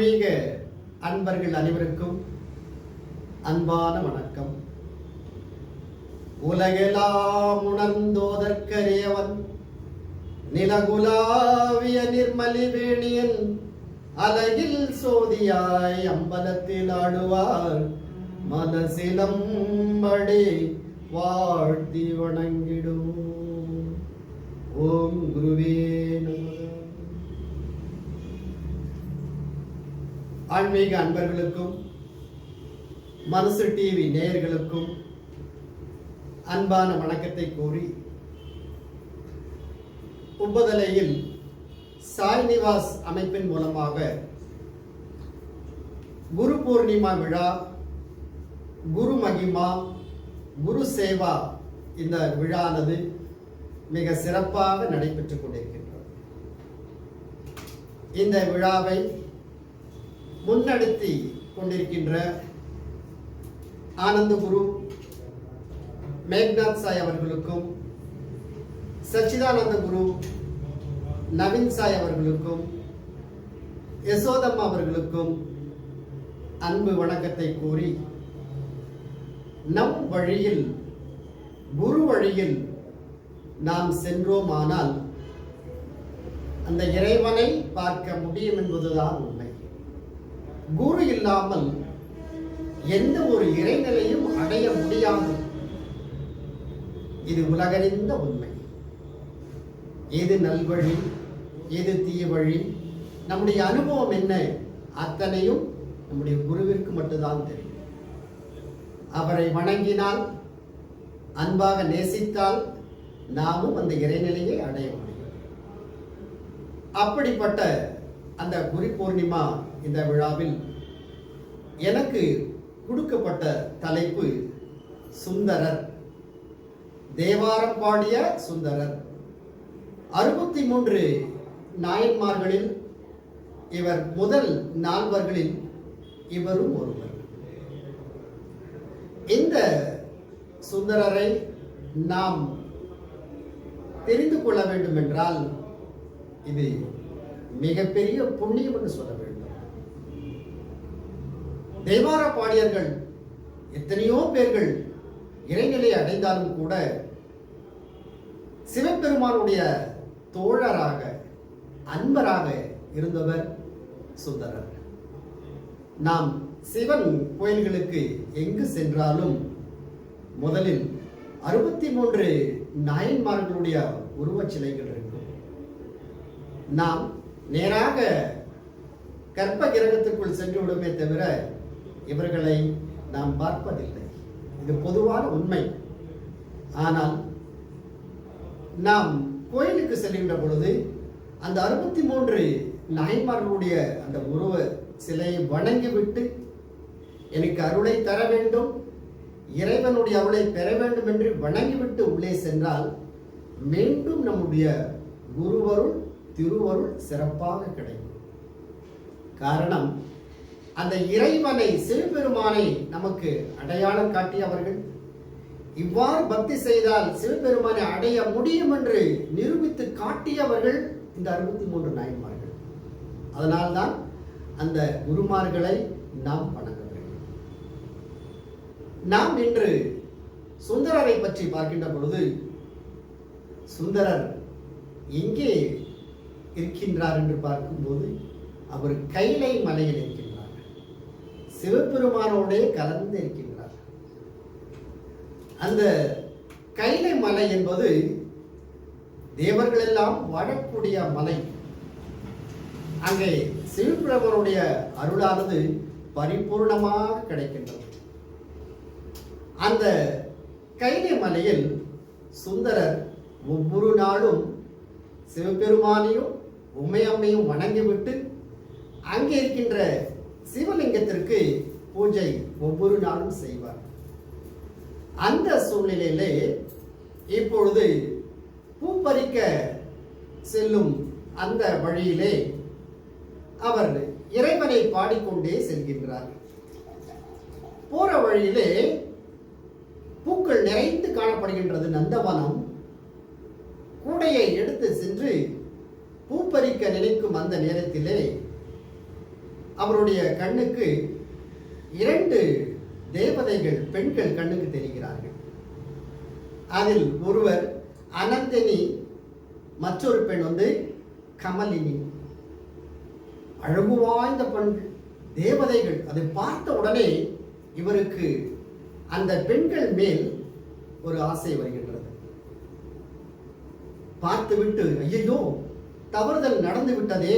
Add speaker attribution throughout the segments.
Speaker 1: ஆன்மீக அன்பர்கள் அனைவருக்கும் அன்பான வணக்கம். உலகெல்லாம் உணர்ந்தோதற்கரியவன் நிலகுலாவிய நிர்மலி வேணியன் அலகில் சோதியாய் அம்பலத்தில் ஆடுவார் மனசிலம்படி வாழ்த்தி வணங்கிடும். ஓம் குருவே நமः. ஆன்மீக அன்பர்களுக்கும் மனசு டிவி நேயர்களுக்கும் அன்பான வணக்கத்தை கூறி, உப்பதலையில் சாய் நிவாஸ் அமைப்பின் மூலமாக குரு பூர்ணிமா விழா, குரு மகிமா, குரு சேவா இந்த விழானது மிக சிறப்பாக நடைபெற்றுக் கொண்டிருக்கின்றது. இந்த விழாவை முன்னெடுத்தி கொண்டிருக்கின்ற ஆனந்த குரு மேக்நாத் சாய் அவர்களுக்கும், சச்சிதானந்த குரு நவீன் சாய் அவர்களுக்கும், யசோதம்மா அவர்களுக்கும் அன்பு வணக்கத்தை கூறி, நம் வழியில் குரு வழியில் நாம் சென்றோமானால் அந்த இறைவனை பார்க்க முடியும் என்பதுதான் உண்மை. குரு இல்லாமல் எந்த ஒரு இறைநிலையும் அடைய முடியாது. இது உலகறிந்த உண்மை. எது நல்வழி, எது தீய வழி, நம்முடைய அனுபவம் என்ன, அத்தனையும் நம்முடைய குருவிற்கு மட்டும்தான் தெரியும். அவரை வணங்கினால், அன்பாக நேசித்தால் நாமும் அந்த இறைநிலையை அடைய முடியும். அப்படிப்பட்ட அந்த குரு பூர்ணிமா இந்த விழாவில் எனக்கு கொடுக்கப்பட்ட தலைப்பு சுந்தரர். தேவாரம் பாடிய சுந்தரர். 63 நாயன்மார்களில் இவர் முதல் 4வர்களில் இவரும் ஒருவர். இந்த சுந்தரரை நாம் தெரிந்து கொள்ள வேண்டும் என்றால் இது மிகப்பெரிய புண்ணியம் என்று சொல்ல வேண்டும். தேவார பாடியர்கள் எத்தனையோ பேர்கள் இறைநிலை அடைந்தாலும் கூட சிவபெருமானுடைய தோழராக, அன்பராக இருந்தவர் சுந்தரர். நாம் சிவன் கோயில்களுக்கு எங்கு சென்றாலும் முதலில் 63 நாயன்மார்களுடைய உருவச் சிலைகள் இருக்கும். நாம் நேராக கற்ப கிரகத்திற்குள் சென்று விடுமே தவிர இவர்களை நாம் பார்ப்பதில்லை. இது பொதுவான உண்மை. ஆனால் நாம் கோயிலுக்கு செல்கின்ற பொழுது அந்த 63 நாயன்மார்களுடைய அந்த உருவ சிலையை வணங்கிவிட்டு எனக்கு அருளை தர வேண்டும், இறைவனுடைய அருளை பெற வேண்டும் என்று வணங்கிவிட்டு உள்ளே சென்றால் மீண்டும் நம்முடைய குருவருள், திருவருள் சிறப்பாக கிடைக்கும். காரணம், அந்த இறைவனை, சிவபெருமானை நமக்கு அடையாளம் காட்டியவர்கள். இவ்வாறு பக்தி செய்தால் சிவபெருமானை அடைய முடியும் என்று நிரூபித்து காட்டியவர்கள் இந்த 63 நாயன்மார்கள். அதனால்தான் அந்த குருமார்களை நாம் வணங்க வேண்டும். நாம் இன்று சுந்தரரை பற்றி பார்க்கின்ற பொழுது, சுந்தரர் எங்கே இருக்கின்றார் என்று பார்க்கும்போது அவர் கைலை மலையில் இருக்கின்றார். சிவபெருமானோடே கலந்து இருக்கின்றார். அந்த கைலை மலை என்பது தேவர்கள் எல்லாம் வாழக்கூடிய மலை. அங்கே சிவபெருமானுடைய அருளானது பரிபூர்ணமாக கிடைக்கின்றது. அந்த கைலை மலையில் சுந்தரர் ஒவ்வொரு நாளும் சிவபெருமானையும் உமையம்மையும் வணங்கிவிட்டு அங்கே இருக்கின்ற சிவலிங்கத்திற்கு பூஜை ஒவ்வொரு நாளும் செய்வார். அந்த சூழ்நிலையிலே இப்பொழுது பூ பறிக்க செல்லும் அந்த வழியிலே அவர் இறைவனை பாடிக்கொண்டே செல்கின்றார். போற வழியிலே பூக்கள் நிறைந்து காணப்படுகின்றது நந்தவனம். கூடையை எடுத்து சென்று பூப்பறிக்க நினைக்கும் அந்த நேரத்திலே அவருடைய கண்ணுக்கு 2 தேவதைகள் பெண்கள் கண்ணுக்கு தெரிகிறார்கள். அதில் ஒருவர் அனந்தினி, மற்றொரு பெண் கமலினி. அழகு வாய்ந்த பெண்கள், தேவதைகள். அதை பார்த்த உடனே இவருக்கு அந்த பெண்கள் மேல் ஒரு ஆசை வருகின்றது. பார்த்துவிட்டு, ஐயோ தவறுதல் நடந்து விட்டதே,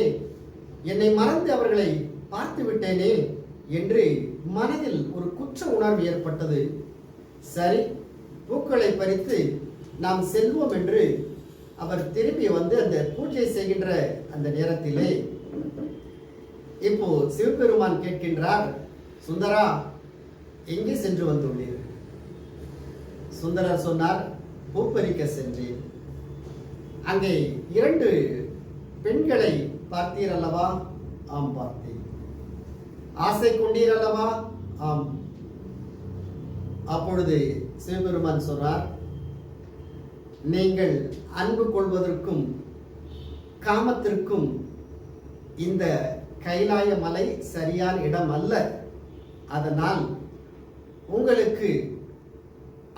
Speaker 1: என்னை மறந்து அவர்களை பார்த்து விட்டேனே என்று மனதில் ஒரு குற்ற உணர்வு ஏற்பட்டது. சரி, பூக்களை பறித்து நாம் செல்வோம் என்று அவர் திரும்பி அந்த பூஜை செய்கின்ற அந்த நேரத்திலே இப்போ சிவபெருமான் கேட்கின்றார், சுந்தரா எங்கே சென்று வந்துள்ளீர்? சுந்தரர் சொன்னார், பூப்பறிக்க சென்றேன். அங்கே 2 பெண்களை பார்த்தீர் அல்லவா? ஆம், பார்த்தேன். ஆசை கொண்டீர் அல்லவா? ஆம். அப்பொழுது சிவபெருமான் சொன்னார், நீங்கள் அன்பு கொள்வதற்கும் காமத்திற்கும் இந்த கைலாய மலை சரியான இடம் அல்ல. அதனால் உங்களுக்கு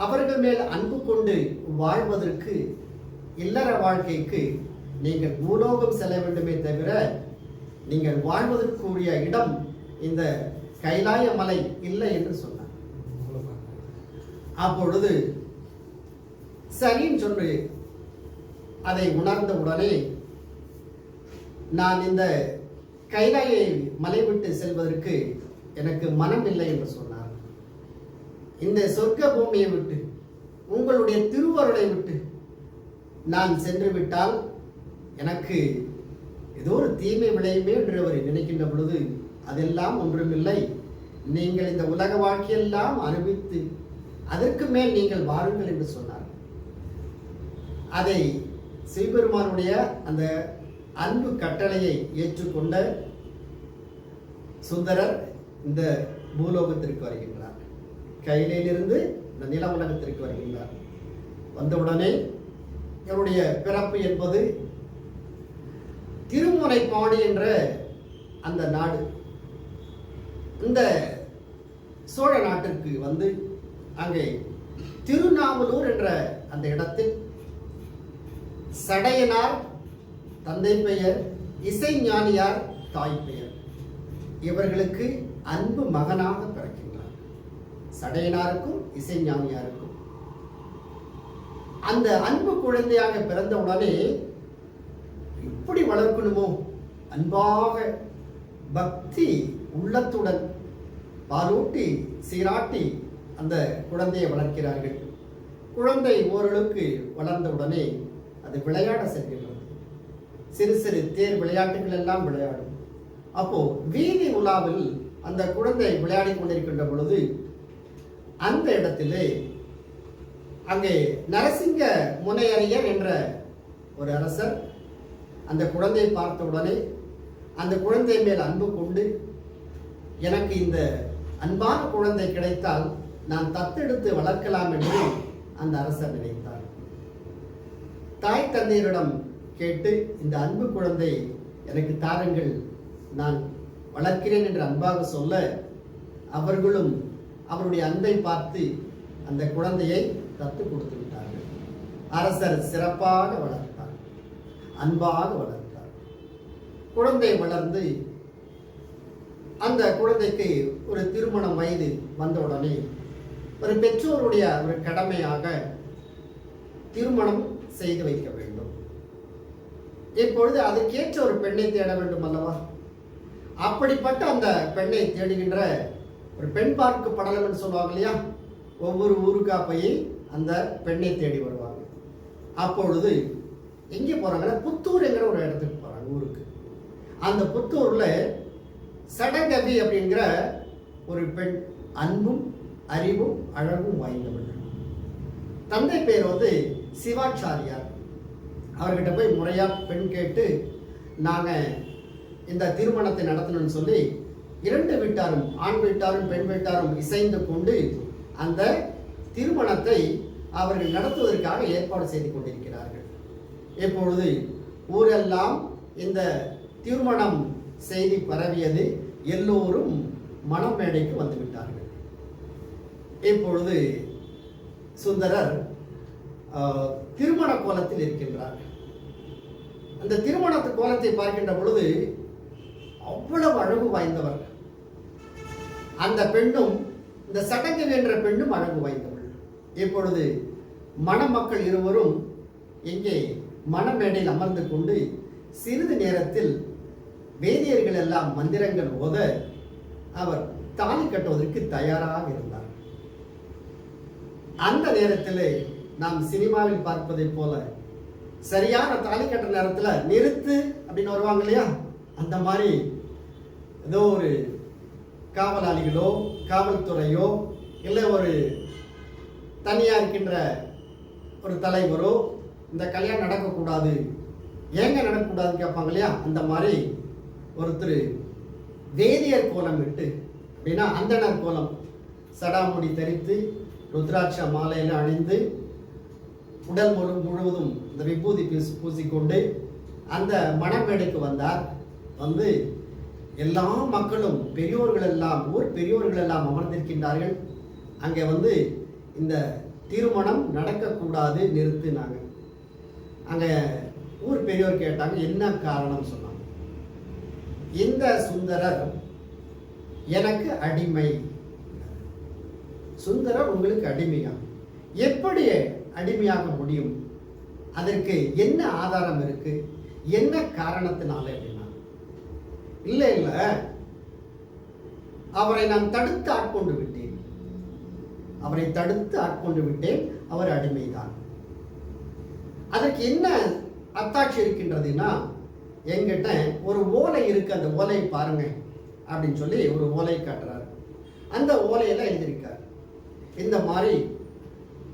Speaker 1: அவர்கள் மேல் அன்பு கொண்டு வாழ்வதற்கு, இல்லற வாழ்க்கைக்கு நீங்கள் பூலோகம் செல்ல வேண்டுமே தவிர நீங்கள் வாழ்வதற்குரிய இடம் இந்த கைலாய மலை இல்லை என்று சொன்னார். அப்பொழுது சரின்னு சொல்லி அதை உணர்ந்த உடனே, நான் இந்த கைலாய மலை விட்டு செல்வதற்கு எனக்கு மனம் இல்லை என்று சொன்னார். இந்த சொர்க்க பூமியை விட்டு, உங்களுடைய திருவருளை விட்டு நான் சென்று விட்டால் எனக்கு ஏதோ ஒரு தீமை விளையுமே என்று அவர் நினைக்கின்ற பொழுது, அதெல்லாம் ஒன்றுமில்லை, நீங்கள் இந்த உலக வாழ்க்கையெல்லாம் அனுபவித்து அதற்கு மேல் நீங்கள் வாருங்கள் என்று சொன்னார். அதை சிவபெருமானுடைய அந்த அன்பு கட்டளையை ஏற்றுக்கொண்ட சுந்தரர் இந்த பூலோகத்திற்கு வருகின்றார். கையிலிருந்து இந்த நில உலகத்திற்கு வருகின்றார். வந்தவுடனே இவருடைய பிறப்பு என்பது திருமுனைப்பாடி என்ற அந்த நாடு. இந்த சோழ நாட்டிற்கு அங்கே திருநாவலூர் என்ற அந்த இடத்தில் சடையனார் தந்தை பெயர், இசைஞானியார் தாய் பெயர். இவர்களுக்கு அன்பு மகனாக பிறக்கின்றார். சடையனாருக்கும் இசைஞானியாருக்கும் அந்த அன்பு குழந்தையாக பிறந்தவுடனே இப்படி வளர்க்கணுமோ, அன்பாக பக்தி உள்ளத்துடன் பாலூட்டி சீராட்டி அந்த குழந்தையை வளர்க்கிறார்கள். குழந்தை ஓரளவுக்கு வளர்ந்தவுடனே அது விளையாட செல்கின்றது. சிறு சிறு தேர் விளையாட்டுகள் எல்லாம் விளையாடும். அப்போ வீதி உலாவில் அந்த குழந்தை விளையாடி கொண்டிருக்கின்ற பொழுது அந்த இடத்திலே அங்கே நரசிங்க முனையரையர் என்ற ஒரு அரசர் அந்த குழந்தையை பார்த்தவுடனே அந்த குழந்தை மேல் அன்பு கொண்டு, எனக்கு இந்த அன்பான குழந்தை கிடைத்தால் நான் தத்தெடுத்து வளர்க்கலாம் என்று அந்த அரசர் நினைத்தார். தாய் தந்தையரிடம் கேட்டு, இந்த அன்பு குழந்தை எனக்கு தாருங்கள், நான் வளர்க்கிறேன் என்று அன்பாக சொல்ல, அவர்களும் அவருடைய அன்பை பார்த்து அந்த குழந்தையை தத்து கொடுத்து விட்டார்கள். அரசர் சிறப்பாக வளர்த்தார், அன்பாக வளர்த்தார். குழந்தை வளர்ந்து அந்த குழந்தைக்கு ஒரு திருமணம் வயது வந்தவுடனே ஒரு பெற்றோருடைய ஒரு கடமையாக திருமணம் செய்து வைக்க வேண்டும். இப்பொழுது அதற்கேற்ற ஒரு பெண்ணை தேட வேண்டும் அல்லவா? அப்படிப்பட்ட அந்த பெண்ணை தேடுகின்ற ஒரு பெண் பார்க்க படலம் என்று சொல்லுவாங்க இல்லையா? ஒவ்வொரு ஊருக்கா போய் அந்த பெண்ணை தேடி வருவாங்க. அப்பொழுது எங்கே போறாங்கன்னா, புத்தூர் என்கிற ஒரு இடத்துக்கு போறாங்க, ஊருக்கு. அந்த புத்தூர்ல சடகவி அப்படிங்கிற ஒரு பெண், அன்பும் அறிவும் அழகும் வாய்ந்தவள். தந்தை பேர் சிவாச்சாரியார். அவர்கிட்ட போய் முறையா பெண் கேட்டு நாங்க இந்த திருமணத்தை நடத்தணும்னு சொல்லி 2 வீட்டாரும், ஆண் வீட்டாரும் பெண் வீட்டாரும் இசைந்து கொண்டு அந்த திருமணத்தை அவர்கள் நடத்துவதற்காக ஏற்பாடு செய்து கொண்டிருக்கிறார்கள். இப்பொழுது ஊரெல்லாம் இந்த திருமணம் செய்தி பரவியது. எல்லோரும் மணமேடைக்கு வந்து விட்டார்கள். இப்பொழுது சுந்தரர் திருமண கோலத்தில் இருக்கின்றார். அந்த திருமண கோலத்தை பார்க்கின்ற பொழுது அவ்வளவு அழகு வாய்ந்தவர். அந்த பெண்ணும், இந்த சடங்கு என்ற பெண்ணும் அழகு வாய்ந்தவள். இப்பொழுது மணமக்கள் இருவரும் எங்கே மணமேடையில் அமர்ந்து கொண்டு சிறிது நேரத்தில் வேதியர்கள் எல்லாம் மந்திரங்கள் ஓத அவர் தாலி கட்டுவதற்கு தயாராக இருந்தார். அந்த நேரத்தில் நாம் சினிமாவில் பார்ப்பதை போல சரியான தாலி கட்டுற நேரத்தில் நிறுத்து அப்படின்னு வருவாங்க இல்லையா, அந்த மாதிரி ஏதோ ஒரு காவலாளிகளோ காவல்துறையோ இல்லை ஒரு தனியாக இருக்கின்ற ஒரு தலைவரோ இந்த கல்யாணம் நடக்கக்கூடாது, ஏங்க நடக்கக்கூடாதுன்னு கேட்பாங்க இல்லையா, அந்த மாதிரி ஒருத்தர் வேதியர் கோலம் விட்டு அப்படின்னா அந்தனர் கோலம், சடாமுடி தரித்து ருத்ராட்ச மாலையில் அணிந்து உடல் முழுவதும் இந்த விபூதி பூசிக்கொண்டு அந்த மணமேடைக்கு வந்தார். வந்து எல்லா மக்களும் பெரியோர்கள் எல்லாம், ஊர் பெரியோர்கள் எல்லாம் அமர்ந்திருக்கின்றார்கள். அங்கே வந்து இந்த திருமணம் நடக்கக்கூடாது நிறுத்தினாங்க. அங்கே ஊர் பெரியோர் கேட்டாங்க, என்ன காரணம் சொன்னாங்க. இந்த சுந்தரர் எனக்கு அடிமை. சுந்தரர் உங்களுக்கு அடிமையா? எப்படி அடிமையாக முடியும்? அதற்கு என்ன ஆதாரம் இருக்கு? என்ன காரணத்தினால அப்படின்னா, இல்லை இல்லை, அவரை நான் தடுத்து ஆட்கொண்டு விட்டேன். அவரை தடுத்து ஆட்கொண்டு விட்டேன், அவர் அடிமைதான். அதற்கு என்ன அத்தாட்சி இருக்கின்றதுன்னா, என்கிட்ட ஒரு ஓலை இருக்கு, அந்த ஓலையை பாருங்க அப்படின்னு சொல்லி ஒரு ஓலை காட்டுறாரு. அந்த ஓலையில எழுதியிருக்கார், இந்த மாதிரி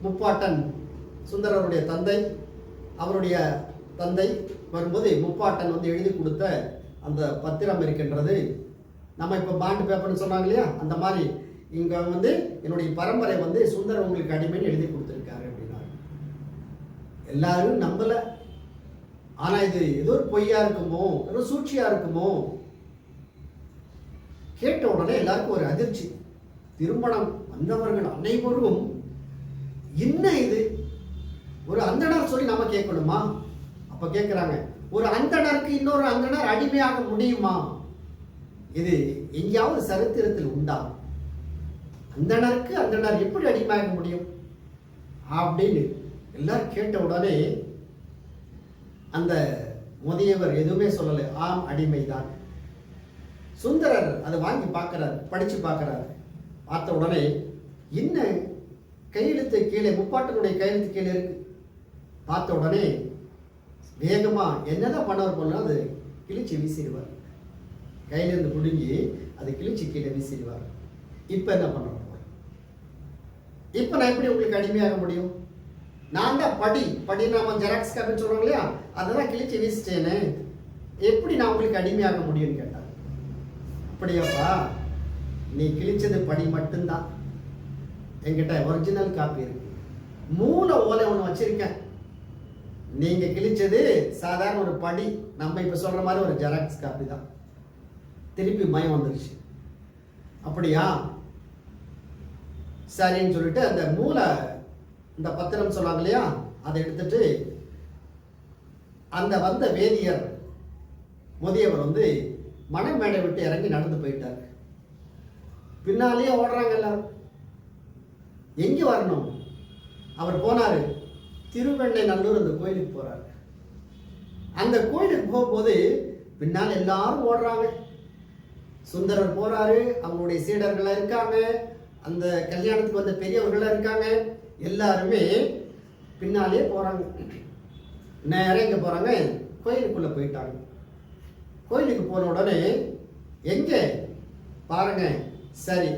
Speaker 1: முப்பாட்டன் சுந்தரருடைய தந்தை, அவருடைய தந்தை வரும்போது முப்பாட்டன் வந்து எழுதி கொடுத்த அந்த பத்திரம் இருக்கின்றது. நம்ம இப்போ பாண்டு பேப்பர்னு சொன்னாங்க இல்லையா, அந்த மாதிரி இங்கே வந்து என்னுடைய பரம்பரை வந்து சுந்தரர் உங்களுக்கு அடிமைன்னு எழுதி கொடுத்துருக்காரு அப்படின்னா எல்லாரும் நம்பலை. ஆனால் இது ஏதோ ஒரு பொய்யா இருக்குமோ, ஏதோ சூழ்ச்சியா இருக்குமோ. கேட்ட உடனே எல்லாருக்கும் ஒரு அதிர்ச்சி. திருமணம் வந்தவர்கள் அனைவரும் என்ன இது, ஒரு அந்தணர் சொல்லி நம்ம கேட்கணுமா? அப்ப கேட்கிறாங்க, ஒரு அந்தணருக்கு இன்னொரு அந்தணர் அடிமையாக முடியுமா? இது எங்கேயாவது சரித்திரத்தில் உண்டா? அந்தணருக்கு அந்தணர் எப்படி அடிமையாக முடியும் அப்படின்னு எல்லாரும் கேட்ட உடனே அந்த முதியவர் எதுவுமே சொல்லலை, ஆம் அடிமைதான். சுந்தரர் அதை வாங்கி பார்க்கிறார், படிச்சு பார்க்கிறார். பார்த்த உடனே என்ன கையெழுத்து கீழே, முப்பாட்டனுடைய கையெழுத்து கீழே இருக்கு. பார்த்த உடனே வேகமா என்னதான் பண்ணவர் போனா அது கிழிச்சு வீசிடுவார். கையிலிருந்து பிடுங்கி அது கிழிச்சு கீழே வீசிடுவார். இப்ப என்ன பண்ணுவார்? இப்ப நான் எப்படி உங்களுக்கு அடிமையாக முடியும்? நான் தான் படி நாம ஜெராக்ஸ் காப்பின்னு சொல்றோம் இல்லையா, அதெல்லாம் கிழிச்சு வீசிட்டேனே, எப்படி நான் உங்களுக்கு அடிமையாக முடியும்னு கேட்டார். அப்படியாப்பா, நீ கிழிச்சது படி மட்டும்தான், என்கிட்ட ஒரிஜினல் காப்பி இருக்கு, மூல ஓலை ஒன்று வச்சிருக்கேன். நீங்க கிழிச்சது சாதாரண ஒரு படி, நம்ம இப்ப சொல்ற மாதிரி ஒரு ஜெராக்ஸ் காப்பி தான். திருப்பி மயம் வந்துருச்சு. அப்படியா, சரின்னு சொல்லிட்டு அந்த மூல இந்த பத்திரம் சொன்னாங்க இல்லையா, அதை எடுத்துட்டு அந்த வந்த வேதியர் முதியவர் வந்து மணமேடை விட்டு இறங்கி நடந்து போயிட்டார். பின்னாலேயே ஓடுறாங்க எல்லாரும். எங்க வரணும்? அவர் போனாரு திருவெண்ணை நல்லூர், அந்த கோயிலுக்கு போறாரு. அந்த கோயிலுக்கு போகும்போது பின்னால் எல்லாரும் ஓடுறாங்க. சுந்தரர் போறாரு, அவங்களுடைய சீடர்கள் இருக்காங்க, அந்த கல்யாணத்துக்கு வந்த பெரியவர்கள் இருக்காங்க, எல்லாருமே பின்னாலே போறாங்க. நேரம் எங்க போறாங்க? கோயிலுக்குள்ள போயிட்டாங்க. கோயிலுக்கு போன உடனே எங்க பாருங்க, சரி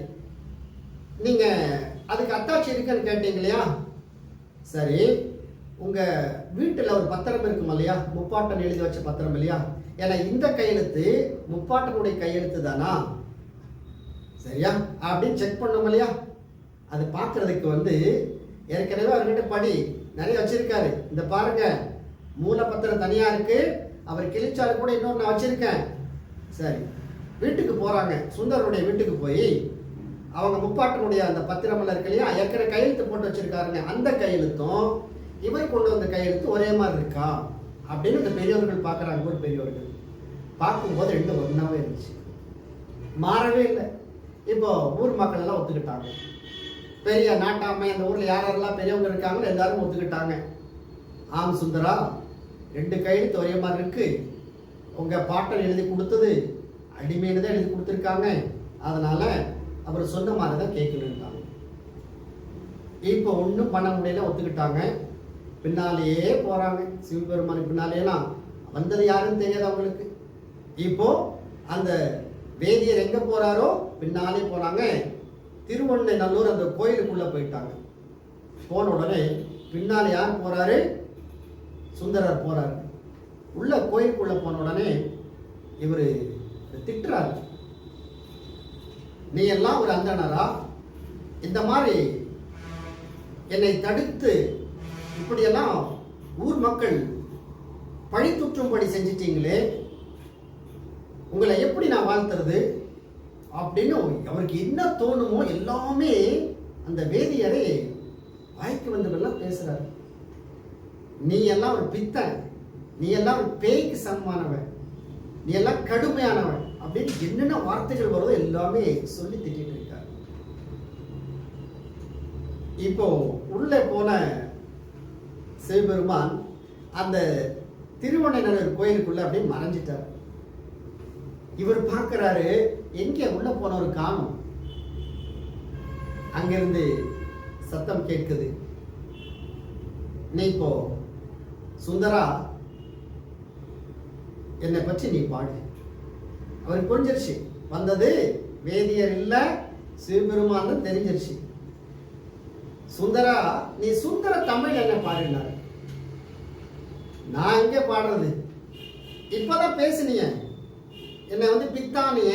Speaker 1: நீங்க அதுக்கு அத்தாட்சி இருக்குன்னு கேட்டீங்க இல்லையா, சரி உங்க வீட்டுல ஒரு பத்திரம் இருக்கும் இல்லையா, முப்பாட்டன் எழுதி வச்ச பத்திரம் இல்லையா, ஏன்னா இந்த கையெழுத்து முப்பாட்டனுடைய கையெழுத்து தானா, சரியா அப்படின்னு செக் பண்ணோம் இல்லையா. அது பார்க்கறதுக்கு வந்து ஏற்கனவே அவர்கிட்ட படி நிறைய வச்சிருக்காரு. இந்த பாருங்க, மூலப்பத்திரம் தனியா இருக்கு, அவர் கிழிச்சாலும் கூட இன்னொன்று நான் வச்சிருக்கேன். சரி, வீட்டுக்கு போறாங்க. சுந்தரருடைய வீட்டுக்கு போய் அவங்க முப்பாட்டனுடைய அந்த பத்திரமெல்லாம் இருக்கு இல்லையா, ஏற்கனவே கையெழுத்து போட்டு வச்சிருக்காருங்க, அந்த கையெழுத்தும் இவர் கொண்டு வந்த கையெழுத்து ஒரே மாதிரி இருக்கா அப்படின்னு இந்த பெரியவர்கள் பார்க்குறாங்க. ஒரு பெரியவர்கள் பார்க்கும்போது ரெண்டும் ஒன்றாவே இருந்துச்சு, மாறவே இல்லை. இப்போ ஊர் மக்கள் எல்லாம் ஒத்துக்கிட்டாங்க. பெரிய நாட்டாமை அந்த ஊரில் யாரெல்லாம் பெரியவங்க இருக்காங்களோ எல்லாரும் ஒத்துக்கிட்டாங்க. ஆம் சுந்தரா, ரெண்டு கையெழுத்து ஒரே மாதிரி இருக்கு, உங்கள் பாட்டன் எழுதி கொடுத்தது அடிமையில தான் எழுதி கொடுத்துருக்காங்க, அதனால அவர் சொன்ன மாதிரி தான் கேட்கணுன்ட்டாங்க. இப்போ ஒன்றும் பண்ண முடியல, ஒத்துக்கிட்டாங்க. பின்னாலேயே போறாங்க. சிவபெருமானுக்கு பின்னாலேலாம் வந்தது யாருன்னு தெரியாது அவங்களுக்கு. இப்போ அந்த வேதியர் எங்க போறாரோ பின்னாலே போனாங்க. திருவண்ணநல்லூர் அந்த கோயிலுக்குள்ள போயிட்டாங்க. போன உடனே பின்னாலே யார் போறாரு? சுந்தரர் போறாரு. உள்ள கோயிலுக்குள்ள போன உடனே இவர் திட்டுறாரு, நீ எல்லாம் ஒரு அந்தணரா? இந்த மாதிரி என்னை தடுத்து இப்படியெல்லாம் ஊர் மக்கள் பழி தூற்றும்படி செஞ்சிட்டீங்களே, உங்களை எப்படி நான் வாழ்த்துறது அப்படின்னு அவருக்கு என்ன தோணுமோ எல்லாமே அந்த வேதியரை வாய்க்கு வந்தவெல்லாம் பேசுறாரு. நீ எல்லாம் ஒரு பித்தன், நீ எல்லாம் ஒரு பேய்க்கு சமமானவன், நீ எல்லாம் கடுமையானவன் அப்படின்னு என்னென்ன வார்த்தைகள் வருதோ எல்லாமே சொல்லி திட்டிட்டு இருக்காரு. இப்போ உள்ளே போன சிவபெருமான் அந்த திருவண்ணநல்லூர் கோயிலுக்குள்ள அப்படியே மறைஞ்சிட்டார். இவர் பார்க்கிறாரு, எங்கே உள்ள போனவர் காணும். அங்கிருந்து சத்தம் கேட்குது, நீ இப்போ சுந்தரா என்னை பற்றி நீ பாடு. அவருக்கு புரிஞ்சிருச்சு, வந்தது வேதியர் இல்ல சிவபெருமான் தெரிஞ்சிருச்சு. சுந்தரா, நீ சுந்தர தமிழ் என்ன பாடினார்? நான் எங்க பாடுறது? இப்பதான் பேசினிய, என்னை வந்து பித்தானிய,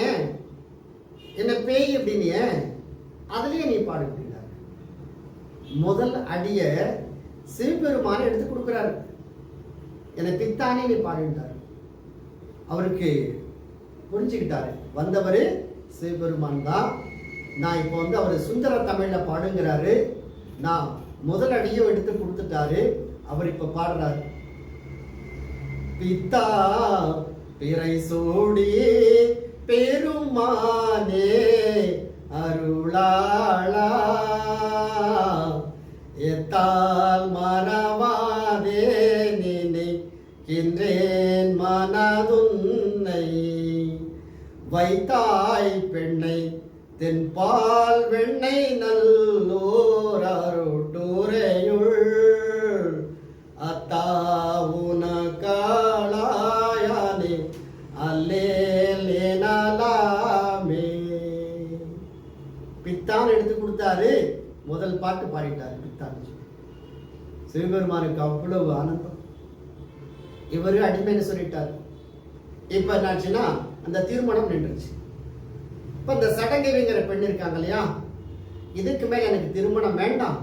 Speaker 1: என்ன பேய் அப்படினிய, அதுலயே நீ பாடு அப்படின்னாரு. முதல் அடிய சிவபெருமான எடுத்து கொடுக்கிறாரு, என்னை பித்தானே நீ பாடிட்டாரு. அவருக்கு புரிஞ்சுக்கிட்டாரு, வந்தவர் சிவபெருமான் தான். நான் இப்போ வந்து அவர் சுந்தர தமிழ்ல பாடுங்கிறாரு. நான் முதல் அடியும் எடுத்து கொடுத்துட்டாரு. அவர் இப்ப பாடுறாரு, பித்தா பிறை சூடி பெருமானே அருளாளா எத்தால் மறவாதே நினைக்கின்றேன் மனதுன்னை வைத்தாய் பெண்ணை தென்பால் வெண்ணை நல்லோர் அருட்டுரையுள் அத்தாவுன காளாயானே அல்லேலேனலாமே. பித்தான் எடுத்து கொடுத்தாரு, முதல் பாட்டு பாடிட்டாரு பித்தான். சிவபெருமானுக்கு அவ்வளவு ஆனந்தம். இவரு அடிமைன்னு சொல்லிட்டாரு. இப்ப என்னாச்சுன்னா அந்த திருமணம் நின்றுச்சு. இப்ப இந்த சடங்கவிங்கிற பெண் இருக்காங்க இல்லையா, இதுக்கு மேல எனக்கு திருமணம் வேண்டாம்,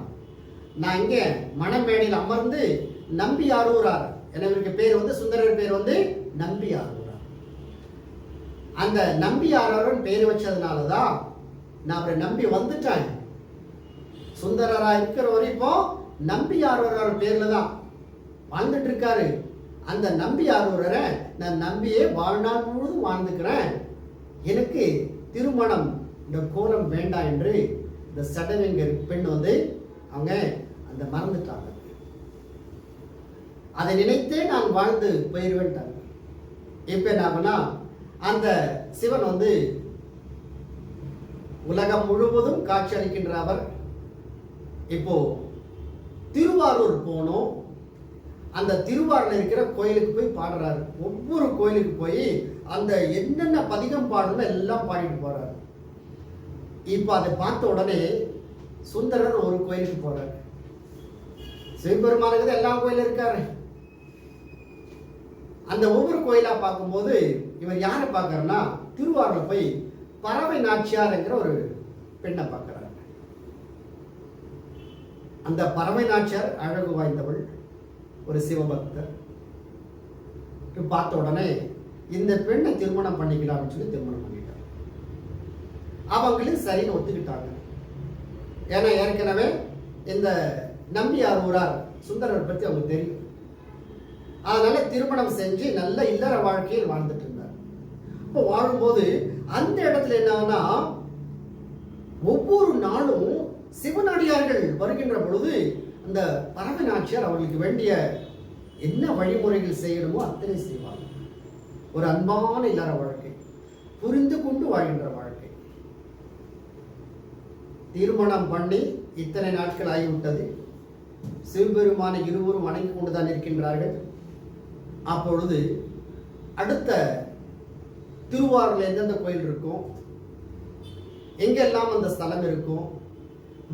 Speaker 1: நான் இங்க மணமேடையில் அமர்ந்து நம்பி ஆரூரார், எனக்கு பேர் வந்து சுந்தரர் பேர் வந்து நம்பி ஆரூரார். அந்த நம்பி ஆரூரன் பேர் வச்சதுனாலதான் நான் அவரை நம்பி வந்துட்டேன். சுந்தரரா இருக்கிறவர் இப்போ நம்பி ஆரூரார் பேர்ல தான் வாழ்ந்துட்டு இருக்காரு. அந்த நம்பி ஆரூரரை நான் நம்பியே வாழ்நாள் முழுவதும் வாழ்ந்துக்கிறேன், எனக்கு திருமணம் இந்த கோலம் வேண்டாம் என்று இந்த சடவிங்கர் பெண் வந்து அவங்க அந்த மறந்துட்டாங்க. அதை நினைத்தே நான் வாழ்ந்து போயிருவேன்ட்டாங்க. இப்ப என்ன அந்த சிவன் வந்து உலகம் முழுவதும் காட்சி அளிக்கின்ற அவர் இப்போ திருவாரூர் போனோம். அந்த திருவாரூர்ல இருக்கிற கோயிலுக்கு போய் பாடுறாரு. ஒவ்வொரு கோயிலுக்கு போய் அந்த என்னென்ன பதிகம் பாடணும் எல்லாம் பாடிட்டு போறாரு. இப்ப அதை பார்த்த உடனே சுந்தரர் ஒரு கோயிலுக்கு போறாரு. சிவபெருமானுக்கு எல்லா கோயிலும் இருக்காரு. அந்த ஒவ்வொரு கோயிலா பார்க்கும்போது இவர் யாரை பார்க்கறாருன்னா, திருவாரூர்ல போய் பறவை நாச்சியார்ங்கிற ஒரு பெண்ணை பார்க்கிறார். அந்த பறவை நாச்சியார் அழகு வாய்ந்தவள், ஒரு சிவபக்தர். பார்த்த உடனே இந்த பெண்ணை திருமணம் பண்ணிக்கலாம்னு சொல்லி திருமணம் பண்ணிட்டார். அவங்களும் சரின்னு ஒத்துக்கிட்டாங்க. ஏன்னா ஏற்கனவே இந்த நம்பியார் ஊரார் சுந்தரர் பற்றி அவங்க தெரியும். அதனால திருமணம் செஞ்சு நல்ல இல்லற வாழ்க்கையில் வாழ்ந்துட்டு இருந்தார். இப்போ வாழும்போது அந்த இடத்துல என்னன்னா, ஒவ்வொரு நாளும் சிவனடியார்கள் வருகின்ற பொழுது அந்த பரம நாச்சியார் அவர்களுக்கு வேண்டிய என்ன வழிமுறைகள் செய்யணுமோ அத்தனை செய்வார். ஒரு அன்பான இல்லற வாழ்க்கை, புரிந்து கொண்டு வாழ்கின்ற வாழ்க்கை. திருமணம் பண்ணி இத்தனை நாட்கள் ஆகிவிட்டது. சிவபெருமான இருவரும் வணங்கி கொண்டுதான் இருக்கின்றார்கள். அப்பொழுது அடுத்த திருவாரூர்ல எந்தெந்த கோயில் இருக்கும், எங்கெல்லாம் அந்த ஸ்தலம் இருக்கும்,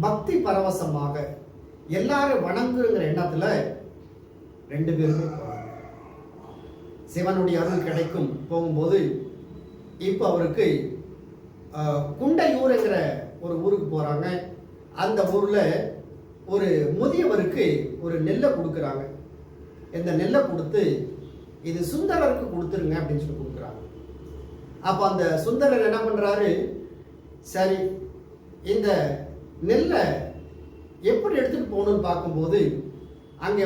Speaker 1: பக்தி பரவசமாக எல்லாரும் வணங்குங்கிற எண்ணத்துல 2 பேருமே போறாங்க. சிவனுடைய அருள் கிடைக்கும் போகும்போது இப்போ அவருக்கு குண்டையூர்ங்கிற ஒரு ஊருக்கு போறாங்க. அந்த ஊர்ல ஒரு முதியவருக்கு ஒரு நெல்லை கொடுக்குறாங்க. இந்த நெல்லை கொடுத்து இது சுந்தரருக்கு கொடுத்துருங்க அப்படின்னு சொல்லி கொடுக்குறாங்க. அப்போ அந்த சுந்தரர் என்ன பண்றாரு, சரி இந்த நெல்லை எப்படி எடுத்துட்டு போகணும்னு பார்க்கும்போது அங்கே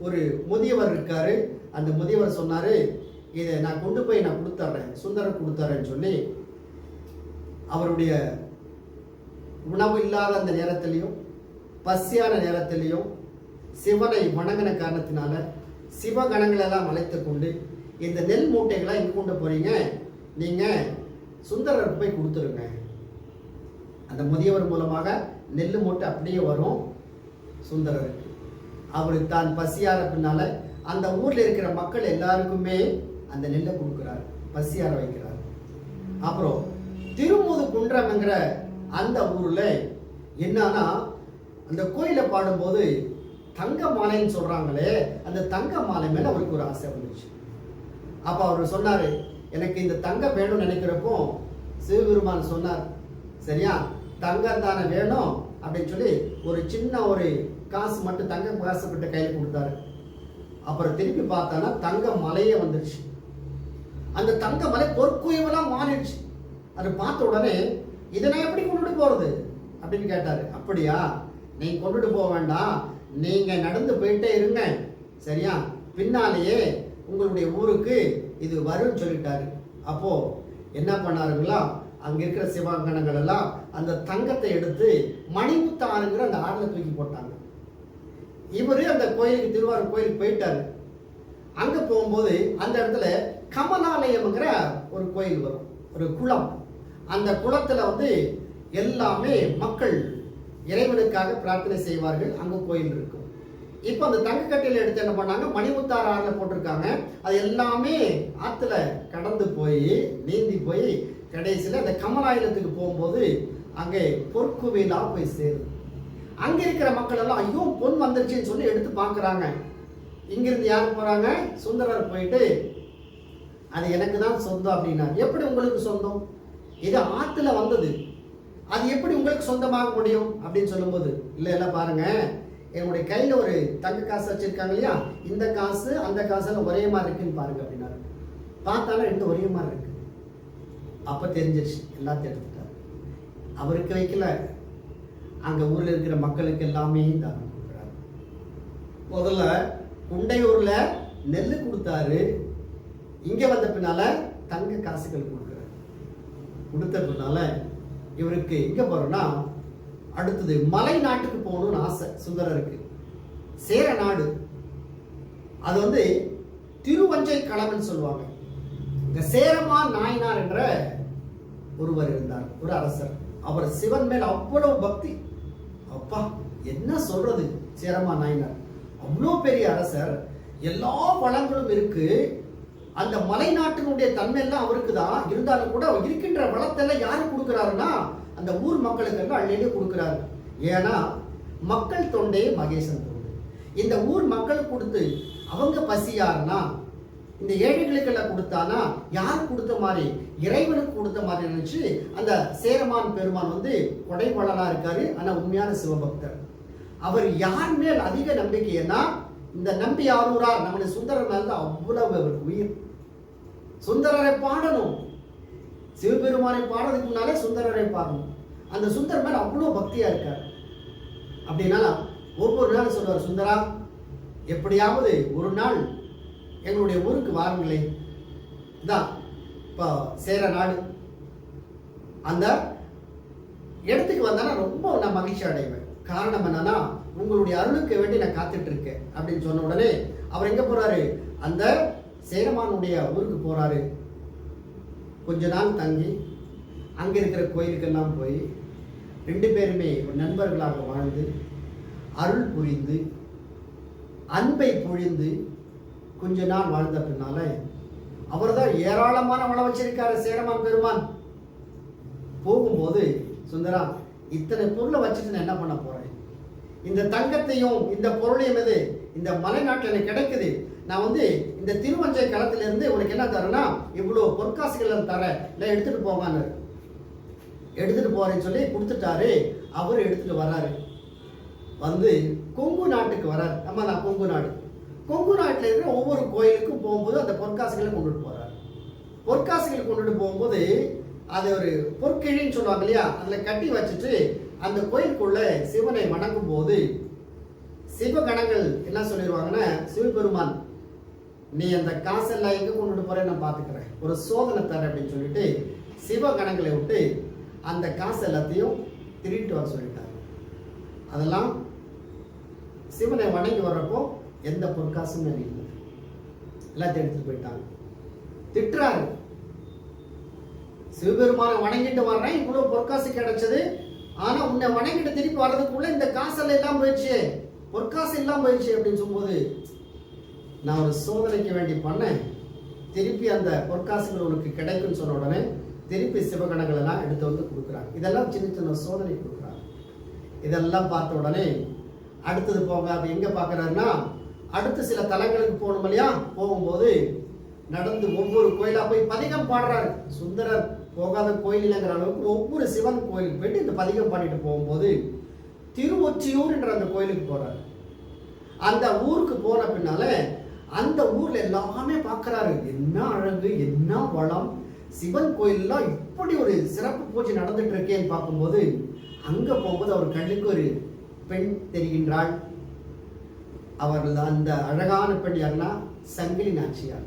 Speaker 1: ஒரு முதியவர் இருக்காரு. அந்த முதியவர் சொன்னாரு, இதை நான் கொண்டு போய் நான் கொடுத்துட்றேன், சுந்தரர் கொடுத்துட்றேன்னு சொல்லி அவருடைய உணவு இல்லாத அந்த நேரத்திலையும் பசியான நேரத்திலையும் சிவனை வணங்கின காரணத்தினால சிவகணங்களெல்லாம் அழைத்து கொண்டு இந்த நெல் மூட்டைகளை எங்கே கொண்டு போறீங்க, நீங்க சுந்தரருக்கு போய் கொடுத்துருங்க. அந்த முதியவர் மூலமாக நெல் மூட்டை அப்படியே வரும் சுந்தரருக்கு. அவர் தான் பசியார பின்னால அந்த ஊர்ல இருக்கிற மக்கள் எல்லாருக்குமே அந்த நெல்லை கொடுக்கிறார், பசியார வைக்கிறார். அப்புறம் திருமுது குன்றம்ங்கிற அந்த ஊர்ல என்னன்னா, அந்த கோயிலை பாடும்போது தங்க மாலைன்னு சொல்றாங்களே, அந்த தங்க மாலை மேல அவருக்கு ஒரு ஆசை வந்துச்சு. அப்ப அவர் சொன்னாரு, எனக்கு இந்த தங்கம் வேணும்னு நினைக்கிறப்போ சிவபெருமான் சொன்னார், சரியா தங்கம் தானே வேணும் அப்படின்னு சொல்லி ஒரு சின்ன ஒரு காசு மட்டும் தங்க காசு கிட்ட கையில் கொடுத்தாரு. அப்புறம் திருப்பி பார்த்தானா தங்க மலையே வந்துடுச்சு. அந்த தங்க மலை பொற்குயவெல்லாம் மாறிடுச்சு. அதை பார்த்த உடனே இதை நான் எப்படி கொண்டுட்டு போறது அப்படின்னு கேட்டாரு. அப்படியா, நீங்க கொண்டுட்டு போக வேண்டாம், நீங்க நடந்து போயிட்டே இருங்க, சரியா பின்னாலேயே உங்களுடைய ஊருக்கு இது வரும்னு சொல்லிட்டாரு. அப்போ என்ன பண்ணாருங்களா, அங்க இருக்கிற சிவகணங்கள் எல்லாம் அந்த தங்கத்தை எடுத்து மணிமுத்தாறுங்கிற அந்த ஆறுல தூக்கி போட்டாங்க. இவரு அந்த கோயிலுக்கு திருவாரூர் கோயிலுக்கு போயிட்டாரு. அங்க போகும்போது அந்த இடத்துல கமலாலயம்ங்கிற ஒரு கோயில் வரும், ஒரு குளம். அந்த குளத்துல எல்லாமே மக்கள் இறைவனுக்காக பிரார்த்தனை செய்வார்கள். அங்க கோயில் இருக்கும். இப்போ அந்த தங்க கட்டையில எடுத்து என்ன பண்ணாங்க, மணிமுத்தாறு ஆறுல போட்டிருக்காங்க. அது எல்லாமே ஆத்துல கடந்து போய் நீந்தி போய் கடைசியில் அந்த கமலாலயத்துக்கு போகும்போது அங்கே பொற்குவிலா போய் சேரும். அங்க இருக்கிற மக்கள் எல்லாம் ஐயோ பொன் வந்துருச்சுன்னு சொல்லி எடுத்து பார்க்குறாங்க. இங்கிருந்து யார் போறாங்க, சுந்தரர் போயிட்டு அது எனக்கு தான் சொந்தம் அப்படின்னா. எப்படி உங்களுக்கு சொந்தம், இது ஆத்துல வந்தது, அது எப்படி உங்களுக்கு சொந்தமாக முடியும் அப்படின்னு சொல்லும்போது, இல்லை இல்லை பாருங்க, என்னுடைய கையில ஒரு தங்க காசு வச்சிருக்காங்க இல்லையா, இந்த காசு அந்த காசு ஒரே மாதிரி இருக்குன்னு பாருங்க அப்படின்னாரு. பார்த்தாலும் 2 ஒரே மாதிரி இருக்கு. அப்ப தெரிஞ்சிருச்சு, எல்லாத்தையும் எடுத்துட்டாரு. அவருக்கு வைக்கல, அங்க ஊர்ல இருக்கிற மக்களுக்கு எல்லாமே தானம் கொடுக்குறாரு. முதல்ல குண்டையூர்ல நெல்லு கொடுத்தாரு, இங்க வந்த பின்னால தங்க காசுகள் கொடுக்குறாரு. கொடுத்த பின்னால இவருக்கு எங்க போறோம்னா, அடுத்தது மலை நாட்டுக்கு போகணும்னு ஆசை சுந்தரருக்கு. சேர நாடு அது திருவஞ்சை களம்னு சொல்லுவாங்க. இங்க சேரமான் நாயனார் என்ற ஒருவர் இருந்தார், ஒரு அரசர். அவர் சிவன் மேல் அவ்வளவு பக்தி. அப்பா என்ன சொல்றது, சேரமான் நாயனார் அவ்வளோ பெரிய அரசர், எல்லா வளங்களும் இருக்கு. அந்த மலை நாட்டினுடைய தன்மை எல்லாம் அவருக்கு தான் இருந்தாலும் கூட இருக்கின்ற வளத்தெல்லாம் யாரு கொடுக்கிறாருன்னா அந்த ஊர் மக்களுக்கு எல்லாம் அள்ளியே கொடுக்கிறாரு. ஏன்னா மக்கள் தொண்டே மகேசன் தொண்டு. இந்த ஊர் மக்கள் கொடுத்து அவங்க பசியாருன்னா இந்த ஏழைகளுக்கெல்லாம் கொடுத்தானா யார் கொடுத்த மாதிரி, இறைவனுக்கு கொடுத்த மாதிரி நினைச்சு அந்த சேரமான் பெருமான் கொடைவளனா இருக்காரு. ஆனா உண்மையான சிவபக்தர். அவர் யார் மேல் அதிக நம்பிக்கைன்னா இந்த நம்பி ஆரூரா நம்முடைய சுந்தரர் மேல அவ்வளவு அவருக்கு உயிர். சுந்தரரை பாடணும், சிவபெருமானை பாடுறதுக்கு முன்னாலே சுந்தரரை பாடணும். அந்த சுந்தர் மேல அவ்வளோ பக்தியா இருக்கார். அப்படின்னால ஒவ்வொரு நாள் சொல்லுவார், சுந்தரா எப்படியாவது ஒரு நாள் எங்களுடைய ஊருக்கு வாருங்களே. இதான் இப்போ சேர நாடு, அந்த இடத்துக்கு வந்தானா ரொம்ப நான் மகிழ்ச்சி அடைவேன். காரணம் என்னன்னா, உங்களுடைய அருளுக்கு வேண்டி நான் காத்துட்டு இருக்கேன் அப்படின்னு சொன்ன உடனே அவர் எங்க போறாரு, அந்த சேரமானுடைய ஊருக்கு போறாரு. கொஞ்ச நாள் தங்கி அங்க இருக்கிற கோயிலுக்கெல்லாம் போய் 2 பேருமே நண்பர்களாக வாழ்ந்து அருள் புரிந்து அன்பை பொழிந்து கொஞ்ச நாள் வாழ்ந்த பின்னால அவர் தான் ஏராளமான வளம் வச்சிருக்காரு சேரமான் பெருமான். போகும்போது, சுந்தரா இத்தனை பொருளை வச்சுட்டு நான் என்ன பண்ண போறேன், இந்த தங்கத்தையும் இந்த பொருளையும் எது இந்த மலைநாட்டில் எனக்கு கிடைக்குது, நான் இந்த திருவஞ்சை களத்துல இருந்து உனக்கு என்ன தரேன்னா இவ்வளவு பொற்காசுகள் தர, இல்லை எடுத்துட்டு போவான்னு. எடுத்துட்டு போறேன்னு சொல்லி கொடுத்துட்டாரு. அவர் எடுத்துட்டு வர்றாரு. கொங்கு நாட்டுக்கு வர்றாரு. நான் கொங்கு நாட்டில் இருக்கிற ஒவ்வொரு கோயிலுக்கும் போகும்போது அந்த பொற்காசுகளை கொண்டுட்டு போறாரு. பொற்காசுகளை கொண்டுட்டு போகும்போது அது ஒரு பொற்கிழின்னு சொல்லுவாங்க இல்லையா, அதில் கட்டி வச்சுட்டு அந்த கோயிலுக்குள்ள சிவனை வணங்கும் போது சிவகணங்கள் என்ன சொல்லிடுவாங்கன்னா, சிவபெருமான் நீ அந்த காசெல்லாம் எங்க கொண்டுட்டு போறேன்னு நான் பார்த்துக்கிறேன், ஒரு சோதனை தர அப்படின்னு சொல்லிட்டு சிவகணங்களை விட்டு அந்த காசு எல்லாத்தையும் திருட்டு வர சொல்லிட்டாங்க. அதெல்லாம் சிவனை வணங்கி வர்றப்போ எந்த பொற்காசுமே இல்லை, எல்லாத்தையும் எடுத்துட்டு போயிட்டாங்க. திட்டுறாரு, சிவபெருமான வணங்கிட்டு வர்றேன், இவ்வளவு பொற்காசு கிடைச்சது, ஆனா உன்னை வணங்கிட்டு திருப்பி வர்றதுக்குள்ள இந்த காசெல்லாம் எல்லாம் போயிடுச்சு, பொற்காசு எல்லாம் போயிடுச்சு அப்படின்னு சொல்லும்போது, நான் ஒரு சோதனைக்கு வேண்டி பண்ணேன், திருப்பி அந்த பொற்காசுகள் உனக்கு கிடைக்கும்னு சொன்ன உடனே திருப்பி சிவகணங்கள் எல்லாம் எடுத்து கொடுக்குறாங்க. இதெல்லாம் சின்ன சின்ன சோதனை கொடுக்குறாங்க. இதெல்லாம் பார்த்த உடனே அடுத்தது போக அப்படி எங்க பாக்குறாருன்னா, அடுத்த சில தலங்களுக்கு போகணும் இல்லையா, போகும்போது நடந்து ஒவ்வொரு கோயிலா போய் பதிகம் பாடுறாரு. சுந்தரர் போகாத கோயில் இல்லைங்கிற அளவுக்கு ஒவ்வொரு சிவன் கோயிலுக்கு போயிட்டு இந்த பதிகம் பாடிட்டு போகும்போது திருவொற்றியூர் என்ற அந்த கோயிலுக்கு போறாரு. அந்த ஊருக்கு போன பின்னால அந்த ஊர்ல எல்லாமே பார்க்கிறாரு. என்ன அழகு, என்ன வளம், சிவன் கோயில்லாம் இப்படி ஒரு சிறப்பு பூஜை நடந்துட்டு இருக்கேன்னு பார்க்கும்போது அங்க போகும்போது அவர் கண்ணுக்கு ஒரு பெண் தெரிகின்றாள். அவர்கள் அந்த அழகான பெண் யாருன்னா சங்கிலி நாச்சியார்.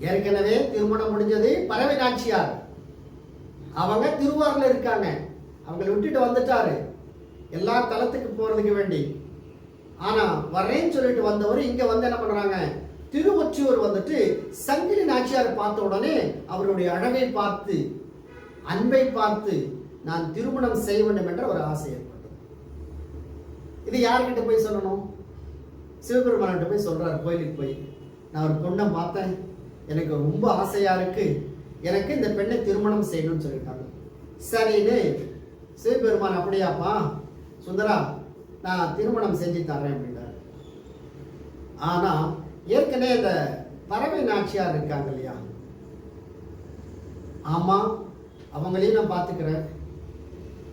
Speaker 1: ஏற்கனவே திருமணம் முடிஞ்சது பறவை நாச்சியார். அவங்க திருவாரூர்ல இருக்காங்க. அவங்களை விட்டுட்டு வந்துட்டாரு எல்லா தலத்துக்கு போறதுக்கு வேண்டி. ஆனா வரேன்னு சொல்லிட்டு வந்தவர் இங்க என்ன பண்றாங்க, திருவொற்றியூர் சங்கிலி நாச்சியார் பார்த்த உடனே அவருடைய அழகை பார்த்து அன்பை பார்த்து நான் திருமணம் செய்ய வேண்டும் என்ற ஒரு ஆசை ஏற்பட்டது. இது யார்கிட்ட போய் சொல்லணும், சிவபெருமான்கிட்ட போய் சொல்றாரு. கோயிலுக்கு போய் நான் ஒரு பொண்ணை பார்த்தேன், எனக்கு ரொம்ப ஆசையா இருக்கு, எனக்கு இந்த பெண்ணை திருமணம் செய்யணும்னு சொல்லிட்டாங்க. சரின்னு சிவபெருமான் அப்படியாப்பா சுந்தரா நான் திருமணம் செஞ்சு தர்றேன் அப்படின்றாரு. ஆனா ஏற்கனவே இந்த பறவை நாச்சியார் இருக்காங்க இல்லையா, ஆமா அவங்களையும் நான் பார்த்துக்கிறேன்.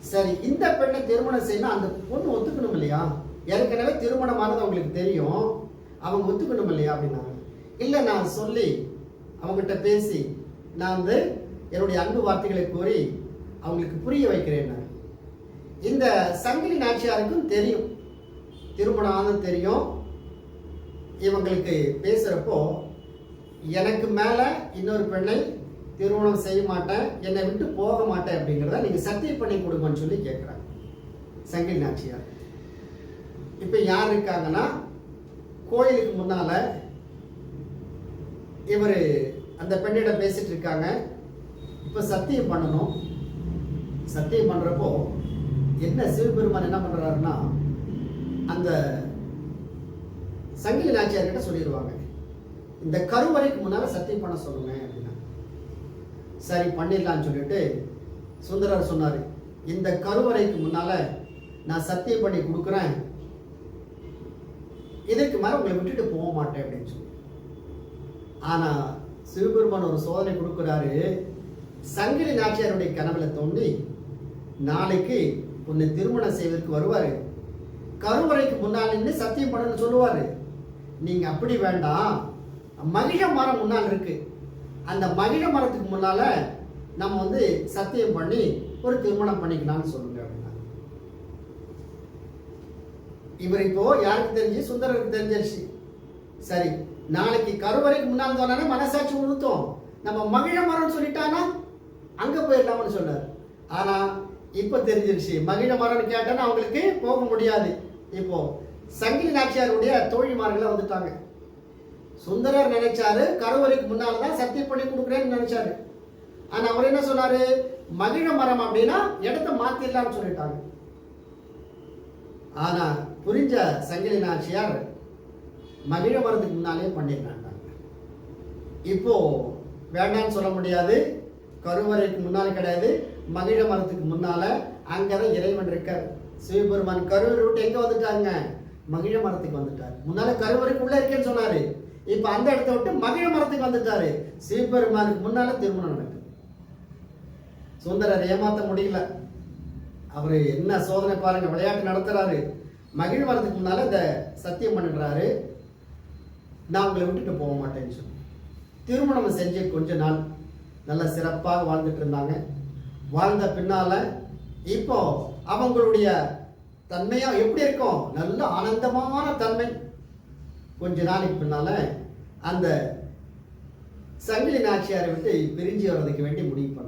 Speaker 1: சரி இந்த பெண்ணை திருமணம் செய்யணும், அந்த பொண்ணு ஒத்துக்கணும் இல்லையா, ஏற்கனவே திருமணமானது அவங்களுக்கு தெரியும், அவங்க ஒத்துக்கணும் இல்லையா அப்படின்னாங்க. இல்லை நான் சொல்லி அவங்ககிட்ட பேசி நான் என்னுடைய அன்பு வார்த்தைகளை கூறி அவங்களுக்கு புரிய வைக்கிறேன். இந்த சங்கிலி நாச்சியாருக்கும் தெரியும், திருமணம் ஆனது தெரியும். இவங்களுக்கு பேசுறப்போ எனக்கு மேல இன்னொரு பெண்ணை திருமணம் செய்ய மாட்டேன், என்னை விட்டு போக மாட்டேன் அப்படிங்கிறத நீங்க சத்தியம் பண்ணி கொடுங்கன்னு சொல்லி கேட்கிறாங்க சங்கிலி நாச்சியார். இப்ப யார் இருக்காங்கன்னா, கோயிலுக்கு முன்னால இவர் அந்த பெண்ணிடம் பேசிட்டு இருக்காங்க. இப்ப சத்தியம் பண்ணணும். சத்தியம் பண்றப்போ என்ன சிவபெருமான் என்ன பண்றாருன்னா, அந்த சங்கிலி நாச்சியார் கிட்ட சொல்லிடுவாங்க, இந்த கருவறைக்கு முன்னால சத்தியம் பண்ண சொல்லுங்க அப்படின்னா. சரி பண்ணிடலான்னு சொல்லிட்டு சுந்தரர் சொன்னாரு, இந்த கருவறைக்கு முன்னால நான் சத்தியம் பண்ணி கொடுக்குறேன், இதுக்கு மேல உங்களை விட்டுட்டு போக மாட்டேன் அப்படின்னு சொல்லி. ஆனா சிவபெருமான் ஒரு சோதனை கொடுக்கிறாரு. சங்கிலி நாச்சியாருடைய கனவுல தோண்டி நாளைக்கு உன்னை திருமணம் செய்வதற்கு வருவாரு, கருவறைக்கு முன்னால் நின்று சத்தியம் பண்ணணும்னு சொல்லுவாரு. நீங்க அப்படி வேண்டாம், மகிழ மரம் முன்னால் இருக்கு, அந்த மகிழ மரத்துக்கு முன்னால நம்ம வந்து சத்தியம் பண்ணி ஒரு திருமணம் பண்ணிக்கலாம்னு சொல்லுங்க அப்படின்னா. இவர் இப்போ யாருக்கு தெரிஞ்சு? சுந்தரருக்கு தெரிஞ்சிருச்சு. சரி, நாளைக்கு கருவறைக்கு முன்னால் தானே மனசாட்சி உறுத்தும், நம்ம மகிழ மரம் சொல்லிட்டானா அங்க போயிடலாம்னு சொன்னார். ஆனா இப்ப தெரிஞ்சிருச்சு, மகிழ மரம்னு கேட்டானா அவங்களுக்கு போக முடியாது. இப்போ சங்கிலி நாச்சியாருடைய தோழிமார்கள் வந்துட்டாங்க. சுந்தரர் நினைச்சாரு கருவறைக்கு முன்னால்தான் சத்தியம் பண்ணி கொடுக்குறேன்னு நினைச்சாரு. ஆனா அவர் என்ன சொன்னாரு? மகிழ மரம் அப்படின்னா இடத்த மாத்திடலாம்னு சொல்லிட்டாங்க. ஆனா புரிஞ்ச சங்கிலி நாச்சியார் மகிழ மரத்துக்கு முன்னாலே பண்ணிடுறாங்க. இப்போ வேண்டான்னு சொல்ல முடியாது, கருவறைக்கு முன்னால கிடையாது, மகிழ மரத்துக்கு முன்னால அங்கதான் இறைவன் இருக்கார். சிவபெருமான் கருவறை விட்டு எங்க வந்துட்டாங்க? மகிழ மரத்துக்கு வந்துட்டார். முன்னால கருவறைக்குள்ள இருக்கேன்னு சொன்னாரு, இப்ப அந்த இடத்த விட்டு மகிழ மரத்துக்கு வந்துட்டாரு. சிவபெருமானுக்கு முன்னால திருமணம் நடக்குது. சுந்தரர் ஏமாத்த முடியல. அவரு என்ன சோதனை பாருங்க, விளையாட்டு நடத்துறாரு. மகிழ மரத்துக்கு முன்னால இந்த சத்தியம் பண்ணுறாரு, நான் உங்களை விட்டுட்டு போக மாட்டேன்னு சொல்லி திருமணம் செஞ்சு கொஞ்ச நாள் நல்ல சிறப்பாக வாழ்ந்துட்டு இருந்தாங்க. வாழ்ந்த பின்னால இப்போ அவங்களுடைய தன்மையா எப்படி இருக்கும்? நல்ல ஆனந்தமான தன்மை. கொஞ்ச நாளைக்கு பின்னால அந்த சங்கிலி நாச்சியாரை விட்டு பிரிஞ்சு வர்றதுக்கு வேண்டி முடிவு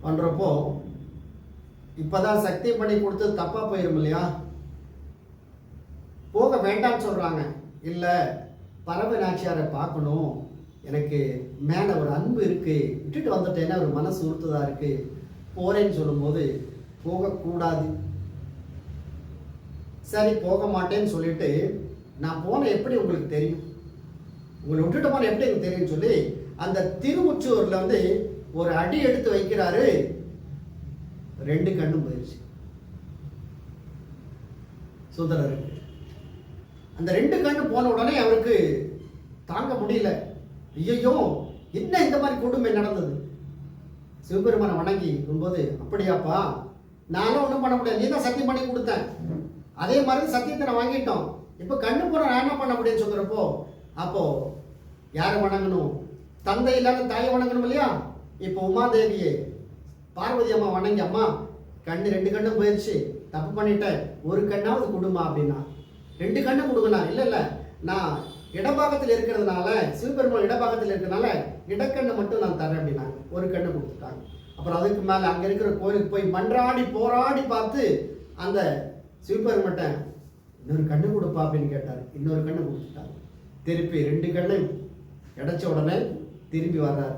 Speaker 1: பண்றப்போ இப்பதான் சக்தி பண்ணி கொடுத்து தப்பா போயிரும் இல்லையா? போக வேண்டாம்னு சொல்றாங்க. இல்ல, பறவை நாச்சியாரை பார்க்கணும், எனக்கு மேல ஒரு அன்பு இருக்கு, விட்டுட்டு வந்துட்டேன்னா ஒரு மனசு உறுத்துதா இருக்கு, போறேன்னு சொல்லும்போது போகக்கூடாது. சரி, போக மாட்டேன்னு சொல்லிட்டு, நான் போன எப்படி உங்களுக்கு தெரியும், உங்களை விட்டுட்டு போன எப்படி எனக்கு தெரியும் சொல்லி அந்த திருமுச்சூர்ல வந்து ஒரு அடி எடுத்து வைக்கிறாரு. 2 கண்ணும் போயிடுச்சு சுந்தரருக்கு. அந்த 2 கண்ணு போன உடனே அவருக்கு தாங்க முடியல. ஐயோ, என்ன இந்த மாதிரி கொடுமை நடந்தது? சிவபெருமானை வணங்கி போது, அப்படியாப்பா, நானும் ஒன்றும் பண்ண முடியாது, நீ தான் சத்தியம் பண்ணி கொடுத்தேன், அதே மாதிரி சத்தியத்தை நான் வாங்கிட்டோம், இப்போ கண்ணு போன நான் என்ன பண்ண முடியும்னு சொல்றப்போ, அப்போ யாரை வணங்கணும்? தந்தை இல்லாத தாயை வணங்கணும் இல்லையா? இப்போ உமாதேவியே பார்வதி அம்மா வணங்கி, அம்மா கண்ணு 2 கண்ணும் போயிடுச்சு, தப்பு பண்ணிட்டேன், ஒரு கண்ணாவது கொடுமா அப்படின்னா. 2 கண்ணு கொடுக்கணும். இல்ல இல்ல, நான் இடபாகத்தில் இருக்கிறதுனால, சிவபெருமான் இடபாகத்தில் இருக்கிறதுனால இடக்கண்ணு மட்டும் நான் தரேன் அப்படின்னா ஒரு கண்ணு கொடுத்துட்டாங்க. அப்புறம் அதுக்கு மேல அங்க இருக்கிற கோயிலுக்கு போய் மன்றாடி போராடி பார்த்து அந்த சிவபெருமான்ட்ட இன்னொரு கண்ணு கொடுப்பா அப்படின்னு கேட்டாரு. இன்னொரு கண்ணு கொடுத்துட்டாங்க. திருப்பி 2 கண்ணு கிடைச்ச உடனே திரும்பி வர்றாரு.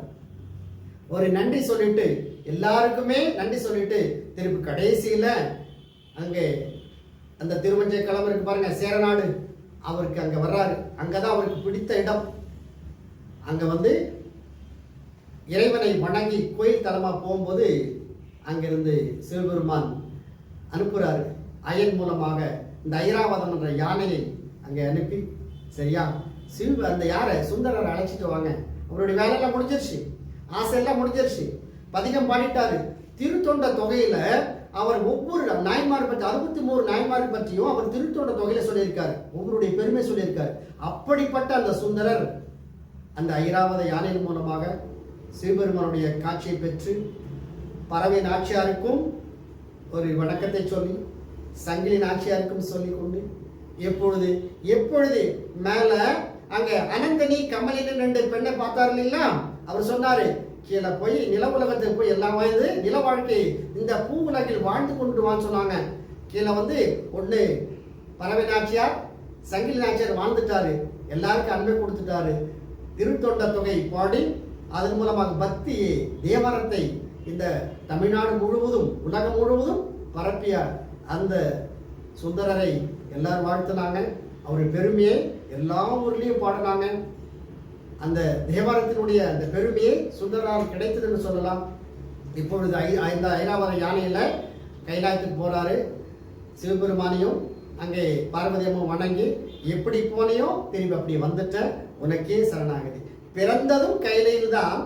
Speaker 1: ஒரு நன்றி சொல்லிட்டு, எல்லாருக்குமே நன்றி சொல்லிட்டு திருப்பி கடைசியில அங்கே அந்த திருவஞ்சை கிளம்பு இருக்கு பாருங்க, சேரநாடு, அவருக்கு அங்க வர்றாரு. அங்கதான் அவருக்கு பிடித்த இடம். அங்க வந்து இறைவனை வணங்கி கோயில் தலமா போகும்போது அங்கிருந்து சிவபெருமான் அனுப்புறாரு. அயன் மூலமாக இந்த ஐராவதம் என்ற யானையை அங்க அனுப்பி, சரியா, அந்த யாரை சுந்தரரை அழைச்சிட்டு வாங்க, அவருடைய வேலையெல்லாம் முடிஞ்சிருச்சு, ஆசையெல்லாம் முடிஞ்சிருச்சு, பதிகம் பாடிட்டாரு. திருத்தொண்ட தொகையில அவர் ஒவ்வொரு நாயன்மாரை பற்றி 63 நாயன்மாரை பற்றியும் அவர் திருத்தொண்ட தொகையில சொல்லியிருக்காரு, ஒவ்வொருடைய பெருமை சொல்லியிருக்காரு. அப்படிப்பட்ட அந்த சுந்தரர் அந்த ஐராவத யானையின் மூலமாக சிவபெருமானுடைய காட்சியை பெற்று பறவை நாச்சியாருக்கும் ஒரு வணக்கத்தை சொல்லி, சங்கிலி நாச்சியாருக்கும் சொல்லிக் கொண்டு, எப்பொழுது மேல அங்க அனந்தனி கமலின்னு 2 பெண்ணை பார்த்தாரு இல்லைங்களா? அவர் சொன்னாரு, கீழே போய் நில உலகத்துக்கு போய் எல்லாம் வாழ்ந்து நில வாழ்க்கை இந்த பூ உலகில் வாழ்ந்து கொண்டு வான்னு சொன்னாங்க. கீழே வந்து ஒண்ணு பறவை நாச்சியார், சங்கிலி நாச்சியார் வாழ்ந்துட்டாரு, எல்லாருக்கும் அன்பை கொடுத்துட்டாரு. திருத்தொண்ட தொகை பாடி அதன் மூலமாக பக்தி தேவரத்தை இந்த தமிழ்நாடு முழுவதும் உலகம் முழுவதும் பரப்பிய அந்த சுந்தரரை எல்லாரும் வாழ்த்துனாங்க. அவருடைய பெருமையை எல்லா ஊர்லயும் பாடினாங்க. அந்த தேவாரத்தினுடைய அந்த பெருமையை சுந்தரால் கிடைத்ததுன்னு சொல்லலாம். இப்பொழுது இந்த ஐராவத யானையில கைலாயத்துக்கு போறாரு. சிவபெருமானையும் அங்கே பார்வதி அம்மா வணங்கி, எப்படி போனையோ திரும்பி அப்படி வந்துட்ட, உனக்கே சரணாகதி. பிறந்ததும் கையில தான்,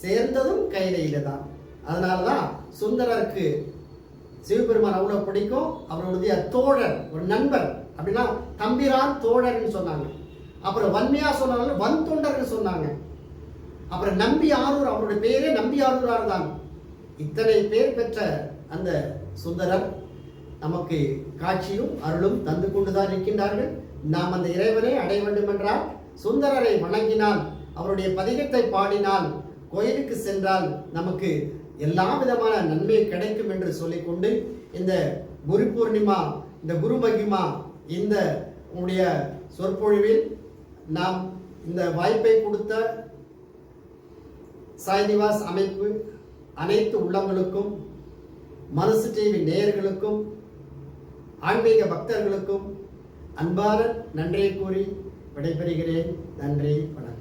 Speaker 1: சேர்ந்ததும் கையில தான். அதனாலதான் சுந்தரருக்கு சிவபெருமான் அவ்வளவு பிடிக்கும். அவருடைய தோழர், ஒரு நண்பர் அப்படின்னா தம்பிரான் தோழர்னு சொன்னாங்க. அப்புறம் வன்மையா சொன்னாங்க, வன் தொண்டர்னு சொன்னாங்க. அப்புறம் நம்பி ஆரூர், அவருடைய பேரே நம்பி ஆரூரார் தான். இத்தனை பேர் பெற்ற அந்த சுந்தரர் நமக்கு காட்சியும் அருளும் தந்து கொண்டுதான் இருக்கின்றார்கள். நாம் அந்த இறைவனை அடைய வேண்டும் என்றால் சுந்தரரை வணங்கினால், அவருடைய பதிகத்தை பாடினால், கோயிலுக்கு சென்றால் நமக்கு எல்லா விதமான நன்மை கிடைக்கும் என்று சொல்லிக்கொண்டு, இந்த குரு பூர்ணிமா, இந்த குரு மகிமா, இந்த உடைய சொற்பொழிவில் நாம் இந்த வாய்ப்பை கொடுத்த சாய் நிவாஸ் அமைப்பு அனைத்து உள்ளங்களுக்கும், மனசு டிவி நேயர்களுக்கும், ஆன்மீக பக்தர்களுக்கும் அன்பான நன்றியை கூறி விடைபெறுகிறேன். நன்றி, வணக்கம்.